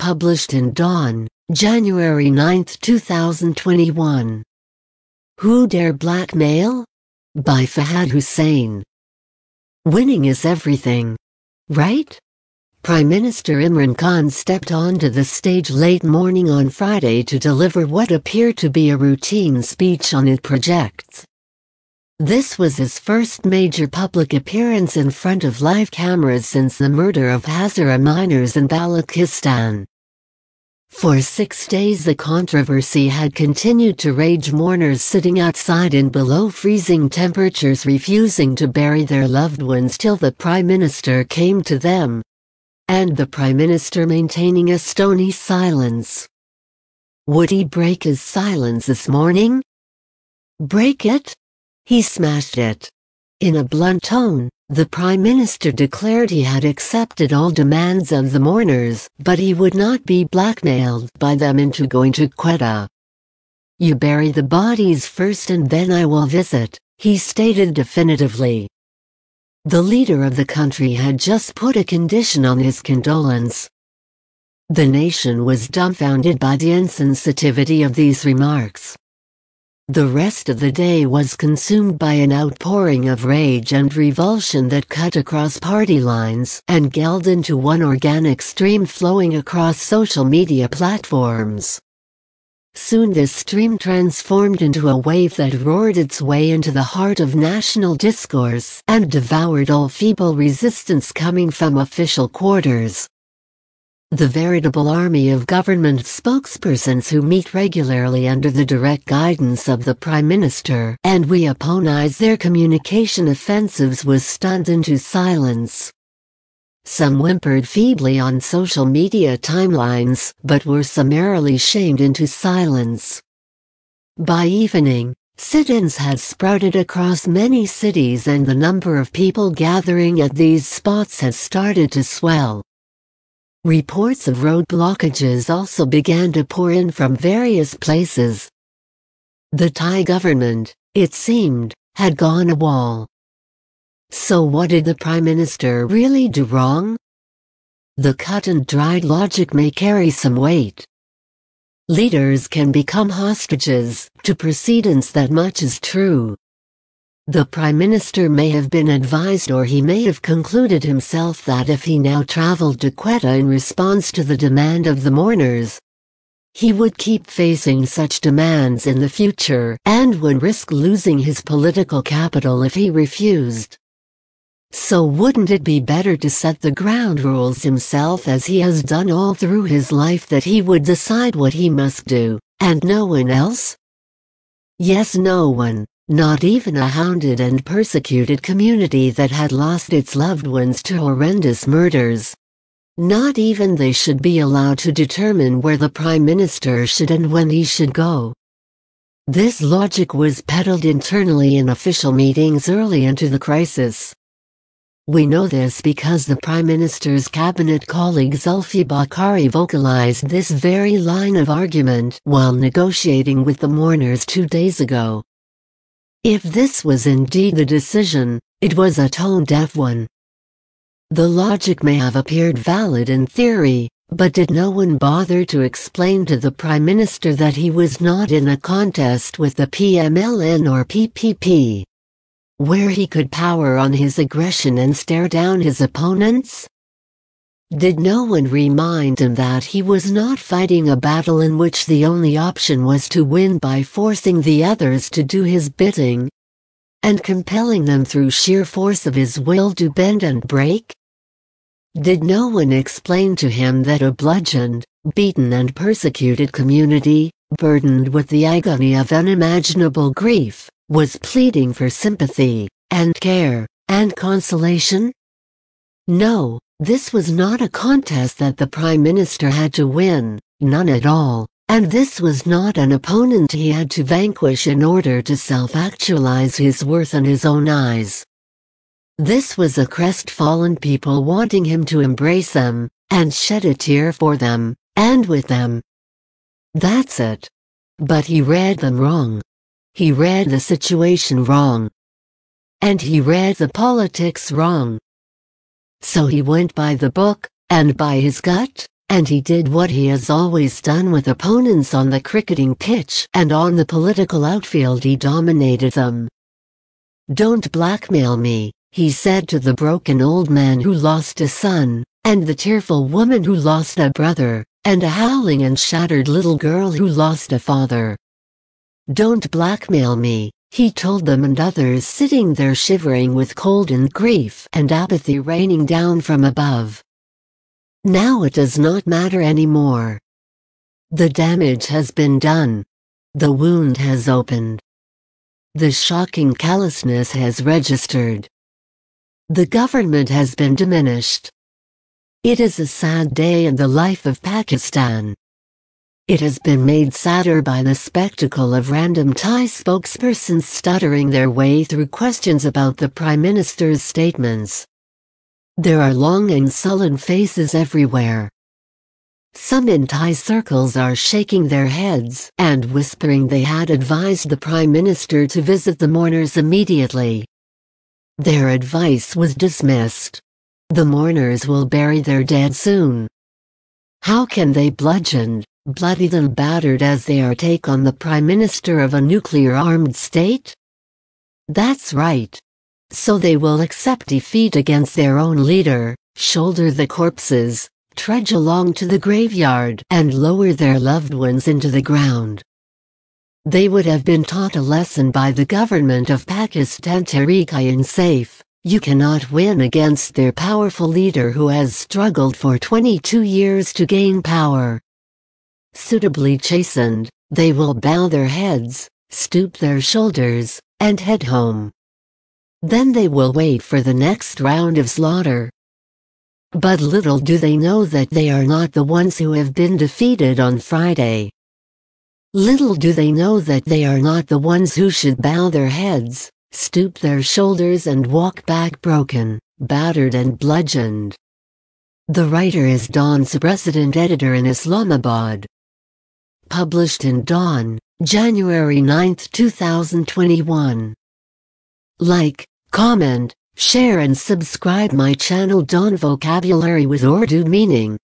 published in Dawn, January 9, 2021. Who Dare Blackmail? By Fahad Hussein. Winning is everything, right? Prime Minister Imran Khan stepped onto the stage late morning on Friday to deliver what appeared to be a routine speech on his projects. This was his first major public appearance in front of live cameras since the murder of Hazara miners in Balochistan. For 6 days the controversy had continued to rage, mourners sitting outside in below freezing temperatures refusing to bury their loved ones till the Prime Minister came to them, and the Prime Minister maintaining a stony silence. Would he break his silence this morning? Break it? He smashed it. In a blunt tone, the Prime Minister declared he had accepted all demands of the mourners, but he would not be blackmailed by them into going to Quetta. "You bury the bodies first and then I will visit," he stated definitively. The leader of the country had just put a condition on his condolence. The nation was dumbfounded by the insensitivity of these remarks. The rest of the day was consumed by an outpouring of rage and revulsion that cut across party lines and gelled into one organic stream flowing across social media platforms. Soon this stream transformed into a wave that roared its way into the heart of national discourse and devoured all feeble resistance coming from official quarters. The veritable army of government spokespersons who meet regularly under the direct guidance of the Prime Minister and weaponize their communication offensives was stunned into silence. Some whimpered feebly on social media timelines but were summarily shamed into silence. By evening, sit-ins had sprouted across many cities and the number of people gathering at these spots had started to swell. Reports of road blockages also began to pour in from various places. The Thai government, it seemed, had gone AWOL. So what did the Prime Minister really do wrong? The cut-and-dried logic may carry some weight. Leaders can become hostages to precedents, that much is true. The Prime Minister may have been advised, or he may have concluded himself, that if he now traveled to Quetta in response to the demand of the mourners, he would keep facing such demands in the future and would risk losing his political capital if he refused. So wouldn't it be better to set the ground rules himself, as he has done all through his life, that he would decide what he must do, and no one else? Yes, no one. Not even a hounded and persecuted community that had lost its loved ones to horrendous murders. Not even they should be allowed to determine where the Prime Minister should and when he should go. This logic was peddled internally in official meetings early into the crisis. We know this because the Prime Minister's cabinet colleague Zulfi Bakari vocalized this very line of argument while negotiating with the mourners 2 days ago. If this was indeed the decision, it was a tone-deaf one. The logic may have appeared valid in theory, but did no one bother to explain to the Prime Minister that he was not in a contest with the PMLN or PPP, where he could power on his aggression and stare down his opponents? Did no one remind him that he was not fighting a battle in which the only option was to win by forcing the others to do his bidding, and compelling them through sheer force of his will to bend and break? Did no one explain to him that a bludgeoned, beaten and persecuted community, burdened with the agony of unimaginable grief, was pleading for sympathy, and care, and consolation? No. This was not a contest that the Prime Minister had to win, none at all, and this was not an opponent he had to vanquish in order to self-actualize his worth in his own eyes. This was a crestfallen people wanting him to embrace them, and shed a tear for them, and with them. That's it. But he read them wrong. He read the situation wrong. And he read the politics wrong. So he went by the book, and by his gut, And he did what he has always done with opponents on the cricketing pitch and on the political outfield. He dominated them. "Don't blackmail me," he said to the broken old man who lost a son, and the tearful woman who lost a brother, and a howling and shattered little girl who lost a father. "Don't blackmail me," he told them and others sitting there shivering with cold and grief and apathy raining down from above. Now it does not matter anymore. The damage has been done. The wound has opened. The shocking callousness has registered. The government has been diminished. It is a sad day in the life of Pakistan. It has been made sadder by the spectacle of random Thai spokespersons stuttering their way through questions about the Prime Minister's statements. There are long and sullen faces everywhere. Some in Thai circles are shaking their heads and whispering they had advised the Prime Minister to visit the mourners immediately. Their advice was dismissed. The mourners will bury their dead soon. How can they bludgeoned, bloodied and battered as they are take on the Prime Minister of a nuclear-armed state? That's right. So they will accept defeat against their own leader, shoulder the corpses, trudge along to the graveyard and lower their loved ones into the ground. They would have been taught a lesson by the government of Pakistan. Tehreek-i-Insaf, you cannot win against their powerful leader who has struggled for 22 years to gain power. Suitably chastened, they will bow their heads, stoop their shoulders, and head home. Then they will wait for the next round of slaughter. But little do they know that they are not the ones who have been defeated on Friday. Little do they know that they are not the ones who should bow their heads, stoop their shoulders and walk back broken, battered and bludgeoned. The writer is Dawn's resident editor in Islamabad. Published in Dawn, January 9, 2021. Like, comment, share and subscribe my channel Dawn Vocabulary with Urdu Meaning.